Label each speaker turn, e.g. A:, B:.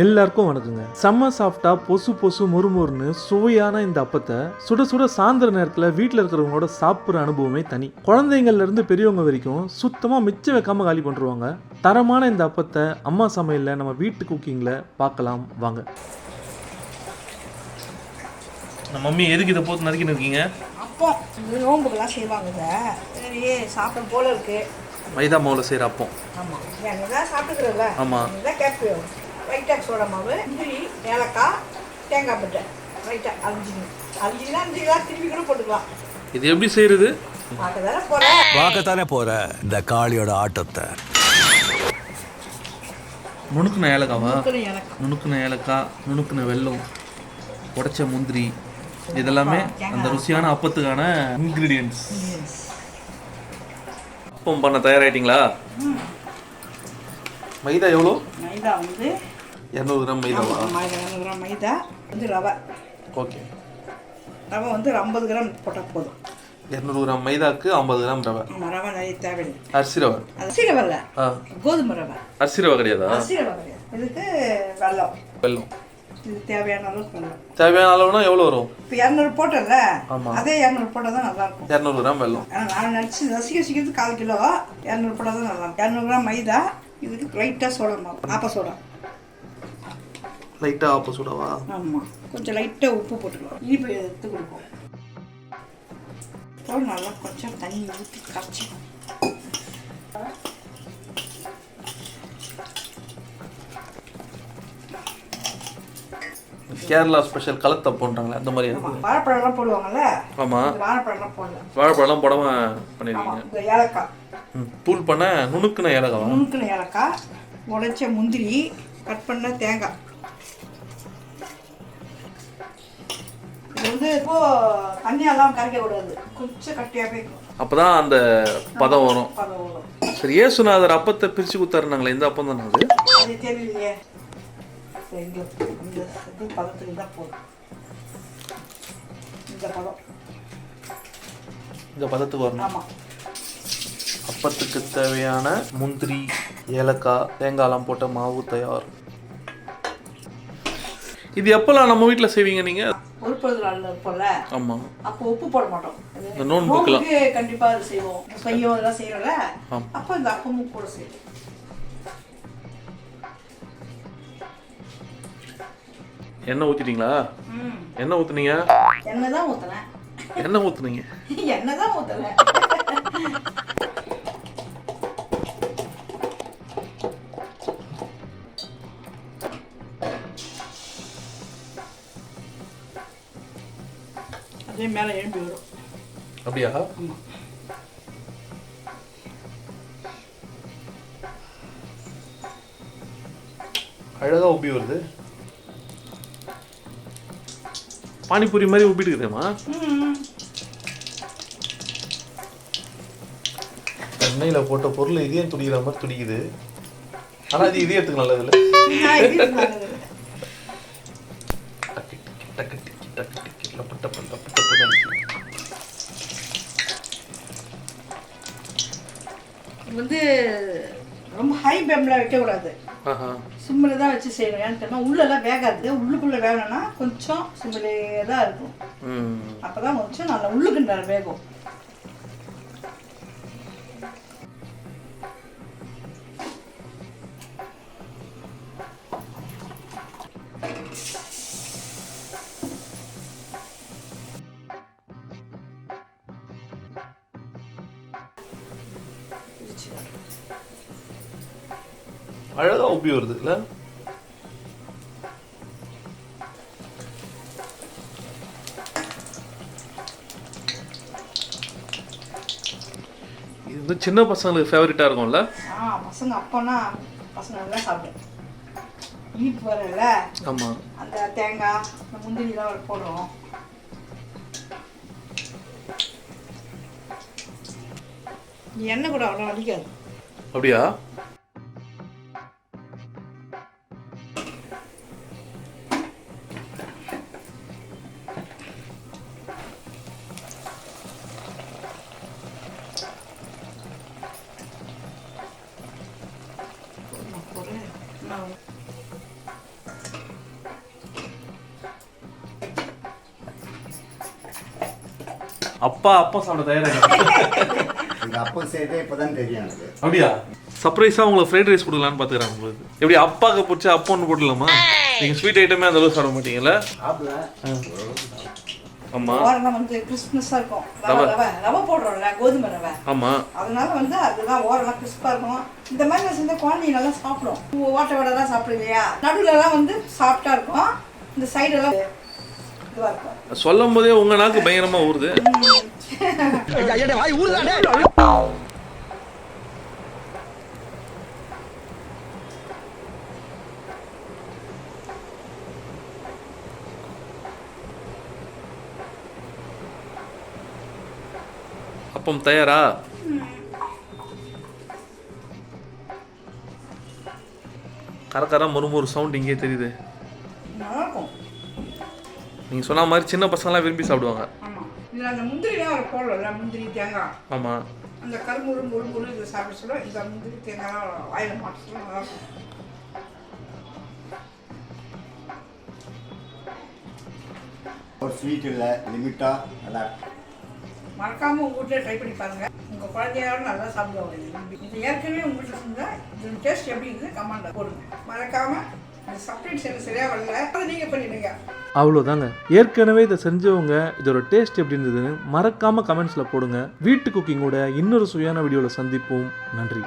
A: எல்லாருக்கும் வணக்கங்க. செம்ம சாஃப்டா பொசு பொசு மொறுமொறுன்னு சுவையான இந்த அப்பத்தை சுட சுட சாயந்தர நேரத்தில் வீட்டில் இருக்கிறவங்களோட சாப்பிட்ற அனுபவமே தனி. குழந்தைங்கள்ல இருந்து பெரியவங்க வரைக்கும் சுத்தமாக மிச்சம் வைக்காம காலி பண்ணுருவாங்க. தரமான இந்த அப்பத்தை அம்மா சமையலில் நம்ம வீட்டு குக்கிங்கில் பார்க்கலாம் வாங்க. நம்ம மம்மி எதுக்கு இதை போட்டு நறுக்கின்னு இருக்கீங்க?
B: அப்போ நோம்புக்கெல்லாம் செய்வாங்க. சரி சாப்பிடும் போல இருக்கு.
A: மைதா மாவில் செய்கிற அப்பம்.
B: ஆமாம், என்ன தான் சாப்பிட்டுக்கிறோம்ல.
A: ஆமாம்,
B: இதான் கேட்போம். லைட்டாக சோடா மாவு, முந்திரி, ஏலக்காய், தேங்காய் பட்டை லைட்டாக அரிஞ்சினா திருப்பி கூட போட்டுக்கலாம்.
A: இது எப்படி செய்யறது?
B: பார்க்கத்தானே
C: போற இந்த காளியோட ஆட்டத்தை.
A: நுணுக்குன ஏலக்காவா? நுணுக்குன ஏலக்காய், நுணுக்குன வெல்லம், உடைச்ச முந்திரி, இதெல்லாமே அந்த ருசியான அப்பத்துக்கான இன்கிரீடியன்ஸ். அப்பம் பண்ண தயாராகிட்டீங்களா? மைதா எவ்வளோ?
B: மைதா வந்து
A: 200 கிராம் மைதாவா?
B: 200 கிராம் மைதா வந்து ரவை.
A: ஓகே,
B: ரவை வந்து 50 கிராம் போட்டால் போதும்.
A: 200 கிராம் மைதாக்கு 50 கிராம் ரவை.
B: ரவை நிறைய தேவையில்லை.
A: அரிசி ரவை?
B: அரிசி ரவை இல்லை, கோதுமை ரவை.
A: அரிசி ரவை கிடையாதா?
B: அரிசி ரவை கிடையாது. இதுக்கு வெல்லம்.
A: வெல்லம்
B: இது தேவையான அளவுக்கு வெல்லம்.
A: தேவையான அளவுனா எவ்வளோ வரும்?
B: இப்போ 200 போட்டல,
A: ஆமாம்,
B: அதே 200 போட்டால் தான் நல்லாயிருக்கும்.
A: 200 கிராம் வெல்லம்.
B: நான் ரசிக்கிறது 1/4 கிலோ, 200 போட்டால் தான் நல்லாயிருக்கும். 200 கிராம் மைதா, இதுக்கு லைட்டாக சோடா மாவு, ஆப்ப சோடா.
A: லைட்டாக ஆப்ப சோடாவா?
B: ஆமாம், கொஞ்சம் லைட்டாக உப்பு போட்டுக்கலாம். இனிப்பு எடுத்து கொடுப்போம். அப்புறம் நல்லா கொஞ்சம் தண்ணி ஊற்றி கரைச்சிக்கணும்.
A: கேரளா ஸ்பெஷல் கலத்தப்போன்றாங்களே அந்த மாதிரி.
B: வாழைப்பழம்லாம் போடுவாங்கல்ல?
A: ஆமாம்,
B: வாழைப்பழம்லாம் போடல.
A: வாழைப்பழம்லாம் போடாம பண்ணிருக்கீங்க.
B: இந்த ஏலக்காய்
A: தூள் பண்ண நுணுக்குன ஏலக்காய்.
B: நுணுக்குன ஏலக்காய், உடைச்ச முந்திரி, கட் பண்ண தேங்காய். இது வந்து இப்போ தண்ணியெல்லாம் கரைக்க கூடாது, கொஞ்சம் கட்டியாகவே இருக்கும்.
A: அப்போதான் அந்த பதம் வரும்.
B: பதம் வரும்.
A: சரி, ஏசுநாதர் அப்பத்தை பிரித்து கொடுத்தாருனாங்களே, இந்த அப்பம் தானே அது?
B: அது தெரியலையே. இந்த பதத்துக்கு தான் போதும். இந்த பதம்,
A: இந்த பதத்துக்கு வரணும்.
B: ஆமாம்.
A: அப்பத்துக்கு தேவையான முந்திரி, ஏலக்காய், தேங்காய்லாம் போட்ட மாவு தயார். இது எப்பெல்லாம் நம்ம வீட்டில் செய்வீங்க நீங்கள்?
B: ஒரு பொழுது நாளில் இருப்போம்ல.
A: ஆமாம்,
B: அப்போ உப்பு போட மாட்டோம்.
A: இந்த நோன்புக்கெல்லாம்
B: கண்டிப்பாக அது செய்வோம். செய்யும் இதெல்லாம் செய்யறோம்ல, அப்போ இந்த அப்பமும் கூட செய்வோம்.
A: எண்ணெய் ஊற்றிட்டீங்களா? எண்ணெய் ஊற்றுனீங்க?
B: எண்ணெய் தான் ஊற்றினேன்.
A: எண்ணெய் ஊற்றுனீங்க?
B: எண்ணெய் தான் ஊற்றினேன். அதே மேலே எழும்பி வரும்.
A: அப்படியா? அழகா உப்பி வருது. பானிபூரி மாதிரி உப்பிட்டு இருக்குதேம்மா. எண்ணெயில் போட்ட பொருள் இதயம் துடிக்கிற மாதிரி துடிக்குது. ஆனால் இது இதயத்துக்கு நல்லது இல்லை.
B: வந்து ரொம்ப ஹை பேம்ல வைக்கக்கூடாது, சிம்மில் தான் வச்சு செய்யணும். ஏன்னு கேட்டால் உள்ளெல்லாம் வேகாது. உள்ளுக்குள்ளே வேகணும்னா கொஞ்சம் சிம்மிலே தான் இருக்கும். அப்போ தான் கொஞ்சம் நல்லா உள்ளுக்கு வேகும்.
A: அழகா உப்பி வருது இல்ல? இது வந்து சின்ன பசங்களுக்கு ஃபேவரட்டா இருக்கும்ல?
B: பசங்க அப்போனா பசங்க நல்லா சாப்பிடும். இனிப்பு வரல. ஆமா, அந்த தேங்காய், அந்த முந்திரிலாம் போடுறோம். எண்ணெய் கூட அவ்வளோ வலிக்காது.
A: அப்படியா? அப்பா அப்பா சாப்பிட தயாராக
D: எங்கள் அப்பா செய்யறதே இப்போ தான் தெரியும் எனக்கு.
A: அப்படியா? சர்ப்ரைஸாக உங்களுக்கு ஃப்ரைட் ரைஸ் கொடுக்கலான்னு பார்த்துக்கிறாங்க உங்களுக்கு. எப்படி அப்பாவுக்கு பிடிச்ச அப்பா ஒன்று போட்டுடலாமா? நீங்கள் ஸ்வீட் ஐட்டமே அந்த அளவு சாப்பிட மாட்டீங்களா? ஆமாம்.
B: ஓரெல்லாம் வந்து கிறிஸ்மஸாக இருக்கும். ரவை போடுறோம்ல, கோதுமை ரவை.
A: ஆமாம்.
B: அதனால வந்து அதுதான் ஓரெல்லாம் கிறிஸ்பாக இருக்கும். இந்த மாதிரி நான் செஞ்ச குழந்தைங்க நல்லா சாப்பிடும். ஓட்டை வடைலாம் சாப்பிடுவியா? நடுவில்லாம் வந்து சாஃப்டாக இருக்கும். இந்த சைடெல்லாம் இதுவாக இருக்கும்.
A: சொல்லும் போதே உங்கள் நாக்கு பயங்கரமாக ஊறுது. அப்பம் தயாரா? கரக்கரா மொறுமொறு சவுண்ட் இங்கே தெரியுது.
B: நல்லாயிருக்கும்.
A: நீங்கள் சொன்ன மாதிரி சின்ன பசங்களாம் விரும்பி சாப்பிடுவாங்க.
B: ஆமாம். இதில் அந்த முந்திரிலாம் ஒரு போடல, முந்திரி தேங்காய்.
A: ஆமாம்.
B: அந்த கருமுறு முறுமுறு இதை சாப்பிட சொல்ல இந்த முந்திரி தேங்காய்லாம் வாயில் மாட்ட சொல்ல நல்லாயிருக்கும்.
D: ஒரு ஸ்வீட் இல்லை, லிமிட்டாக நல்லா
B: மறக்காமல் உங்கள் வீட்டில் ட்ரை பண்ணி பாருங்கள். உங்கள் குழந்தையோட நல்லா சாப்பிடுவாங்க. இது ஏற்கனவே உங்கள் வீட்டில் செஞ்சால் இதோட டேஸ்ட் எப்படி இருக்குது கமெண்ட்டில் போடுங்க. மறக்காமல் இந்த சப்ளைட்ஸ் எனக்கு சரியாக வரல, அதை நீங்கள் பண்ணிவிடுங்க.
A: அவ்வளோதாங்க. ஏற்கனவே இதை செஞ்சவங்க இதோட டேஸ்ட் எப்படி இருந்ததுன்னு மறக்காமல் கமெண்ட்ஸில் போடுங்க. வீட்டு குக்கிங்கோட இன்னொரு சுவையான வீடியோவில் சந்திப்போம். நன்றி.